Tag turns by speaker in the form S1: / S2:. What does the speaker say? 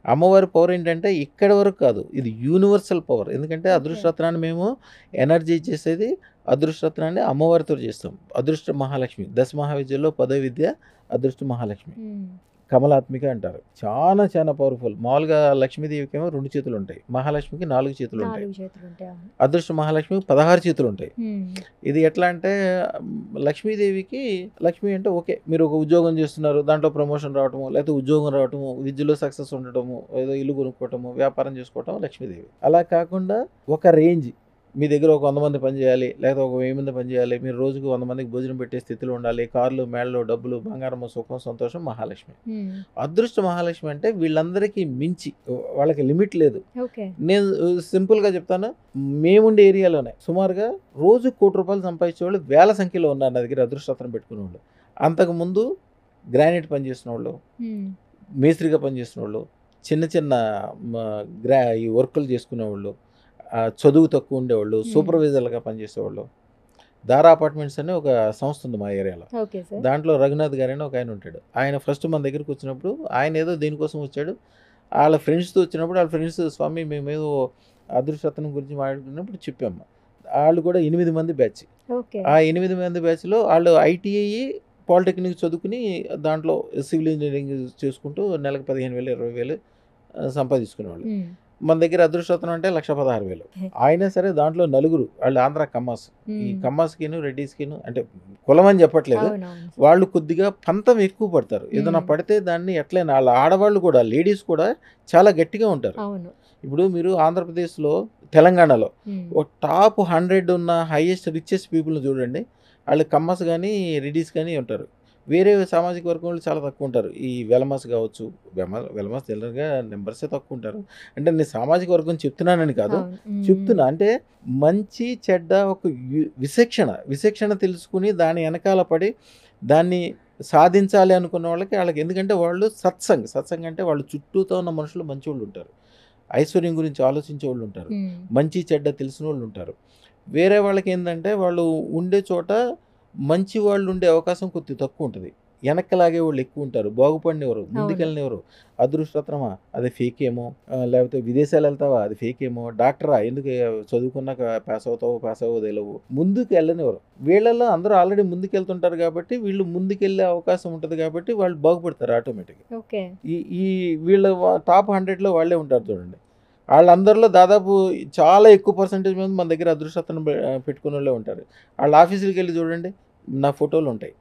S1: అమ్మవారి పవర్ ఏంటంటే ఇక్కడి వరకు కాదు. ఇది యూనివర్సల్ పవర్. ఎందుకంటే
S2: ఓకే.
S1: అదృష్టరత్నాన్ని మేము ఎనర్జీ చేసేది అదృష్టరత్నాన్ని అమ్మవారితో చేస్తాం. అదృష్ట మహాలక్ష్మి. దశ మహావిద్యల్లో పదో విద్య అదృష్ట మహాలక్ష్మి.
S2: హ్మ్.
S1: కమలాత్మిక అంటారు. చాలా పవర్‌ఫుల్. మామూలుగా లక్ష్మీదేవికేమో 2 చేతులుంటాయి. మహాలక్ష్మికి 4 చేతులుంటాయి.
S2: 4 చేతులుంటాయి. అవును.
S1: అదృష్ట మహాలక్ష్మికి 16 చేతులుంటాయి.
S2: హ్మ్.
S1: ఇది ఎట్లా అంటే లక్ష్మీదేవికి లక్ష్మి అంటే ఓకే. మీరు ఒక ఉద్యోగం చేస్తున్నారు. దాంట్లో ప్రమోషన్ రావటము, లేకపోతే ఉద్యోగం రావటము, విద్యలో సక్సెస్ ఉండటము, ఏదో ఇల్లు కొనుక్కోవటము, వ్యాపారం చేసుకోవటం లక్ష్మీదేవి. అలా కాకుండా ఒక రేంజ్ మీ దగ్గర ఒక 100 మంది పని చేయాలి, లేకపోతే ఒక 1000 మంది పని చేయాలి. మీరు రోజుకు 100 మందికి భోజనం పెట్టే స్థితిలో ఉండాలి. కార్లు, మేడలు, డబ్బులు, బంగారము, సుఖం, సంతోషం మహాలక్ష్మి.
S2: హ్మ్.
S1: అదృష్ట మహాలక్ష్మి అంటే వీళ్ళందరికీ మించి వాళ్ళకి లిమిట్ లేదు.
S2: ఓకే.
S1: నేను సింపుల్‌గా చెప్తాను. మేముండే ఏరియాలోనే సుమారుగా రోజు రూ. 1,00,00,000 సంపాదించేవాళ్ళు వేల సంఖ్యలో ఉన్నారు నా దగ్గర అదృష్టరత్నం పెట్టుకునేవాళ్ళు. అంతకుముందు గ్రానైట్ పని చేసినోళ్ళు,
S2: హ్మ్.
S1: మేస్త్రిగా పనిచేసినోళ్ళు, చిన్న మ ఈ వర్కులు చేసుకునేవాళ్ళు, చదువు తక్కువ ఉండేవాళ్ళు,
S2: హ్మ్.
S1: సూపర్వైజర్‌లుగా పనిచేసేవాళ్ళు. దారా అపార్ట్మెంట్స్ అని ఒక సంస్థ ఉంది మా ఏరియాలో.
S2: Okay sir.
S1: దాంట్లో రఘునాథ్ గారని ఒకాయన ఉంటాడు. ఆయన ఫస్ట్ మన దగ్గరికి వచ్చినప్పుడు ఆయన ఏదో దీనికోసం వచ్చాడు. ఆళ్ళ ఫ్రెండ్స్‌తో వచ్చినప్పుడు ఆళ్ళ ఫ్రెండ్స్ స్వామి మేమేదో అదృష్టరత్నం గురించి మాట్లాడుకున్నప్పుడు చెప్పాము. ఆళ్ళు కూడా 8 మంది బ్యాచ్.
S2: ఓకే.
S1: ఆ 8 మంది బ్యాచ్‌లో ఆళ్ళు ఐటీఐ, పాలిటెక్నిక్ చదువుకుని దాంట్లో సివిల్ ఇంజినీరింగ్ చేసుకుంటూ నెలకు 15,000, 20,000 సంపాదించుకునేవాళ్ళు.
S2: హ్మ్.
S1: మన దగ్గర అదృష్టరత్నం అంటే 1,16,000. అయినా సరే దాంట్లో నలుగురు ఆళ్ళు ఆంధ్ర కమ్మాస్. ఈ
S2: హ్మ్.
S1: కమ్మాస్‌కిను, రెడ్డీస్‌కిను అంటే కులం అని చెప్పట్లేదు.
S2: అవునవును.
S1: వాళ్ళు కొద్దిగా పంతం ఎక్కువ పడతారు. ఏదైనా
S2: హ్మ్.
S1: పడితే దాన్ని ఎట్లైనా ఆళ్ళ ఆడవాళ్ళు కూడా లేడీస్ కూడా చాలా గట్టిగా ఉంటారు.
S2: అవును.
S1: ఇప్పుడు మీరు ఆంధ్రప్రదేశ్‌లో, తెలంగాణలో
S2: హ్మ్.
S1: ఒక టాప్ 100 ఉన్న హైయెస్ట్ రిచెస్ట్ పీపుల్‌ని చూడండి. ఆళ్ళు కమ్మస్ గాని, రెడ్డీస్ గాని ఉంటారు. వేరే సామాజిక వర్గం వాళ్ళు చాలా తక్కువ ఉంటారు. ఈ వెలమస్ కావచ్చు. వెలమస్ జనరల్‌గా నంబర్సే తక్కువ ఉంటారు. అంటే నేను సామాజిక వర్గం చెప్తున్నానని కాదు.
S2: అవును. హ్మ్.
S1: చెప్తున్నా అంటే మంచి, చెడ్డ ఒక విచక్షణ తెలుసుకొని దాని ఎనకాల పడి దాన్ని సాధించాలి అనుకున్న వాళ్ళకి ఆళ్ళకి ఎందుకంటే వాళ్ళు సత్సంగ్ అంటే వాళ్ళ చుట్టూతో ఉన్న మనుషులు మంచోళ్ళుంటారు. ఐశ్వర్యం గురించి ఆలోచించేవాళ్ళుంటారు.
S2: హ్మ్.
S1: మంచి, చెడ్డ తెలిసినోళ్ళుంటారు. వేరే వాళ్ళకేందంటే వాళ్ళు ఉండే చోట మంచి వాళ్ళుండే అవకాశం కొద్దిగా తక్కువుంటది. ఎనక్కి లాగేవాళ్ళు ఎక్కువుంటారు. బాగుపడనివ్వరు,
S2: అవును.
S1: ముందుకెళ్ళనివ్వరు. అదృష్టరత్నమా అది ఫేకేమో, లేకపోతే విదేశాలెళ్తావా అది ఫేకేమో, డాక్టరా ఎందుకు చదువుకున్నాక పాసవుతావో తెలవు. ముందుకెళ్ళనివ్వరు. వీళ్ళలో అందరూ ఆల్రెడీ ముందుకెళ్తుంటారు కాబట్టి వీళ్ళు ముందుకెళ్ళే అవకాశం ఉంటది కాబట్టి వాళ్ళు బాగుపడతారు ఆటోమేటిక్‌గా.
S2: ఓకే.
S1: ఈ ఈ వీళ్ళ టాప్ 100లో వాళ్ళే ఉంటారు చూడండి. ఆళ్ళందరిలో దాదాపు చాలా ఎక్కువ పర్సెంటేజ్ మంది మన దగ్గర అదృష్టరత్నం పెట్టుకున్నోళ్ళే ఉంటారు. ఆళ్ళ ఆఫీసులకెళ్ళి చూడండి నా ఫోటోలుంటాయి.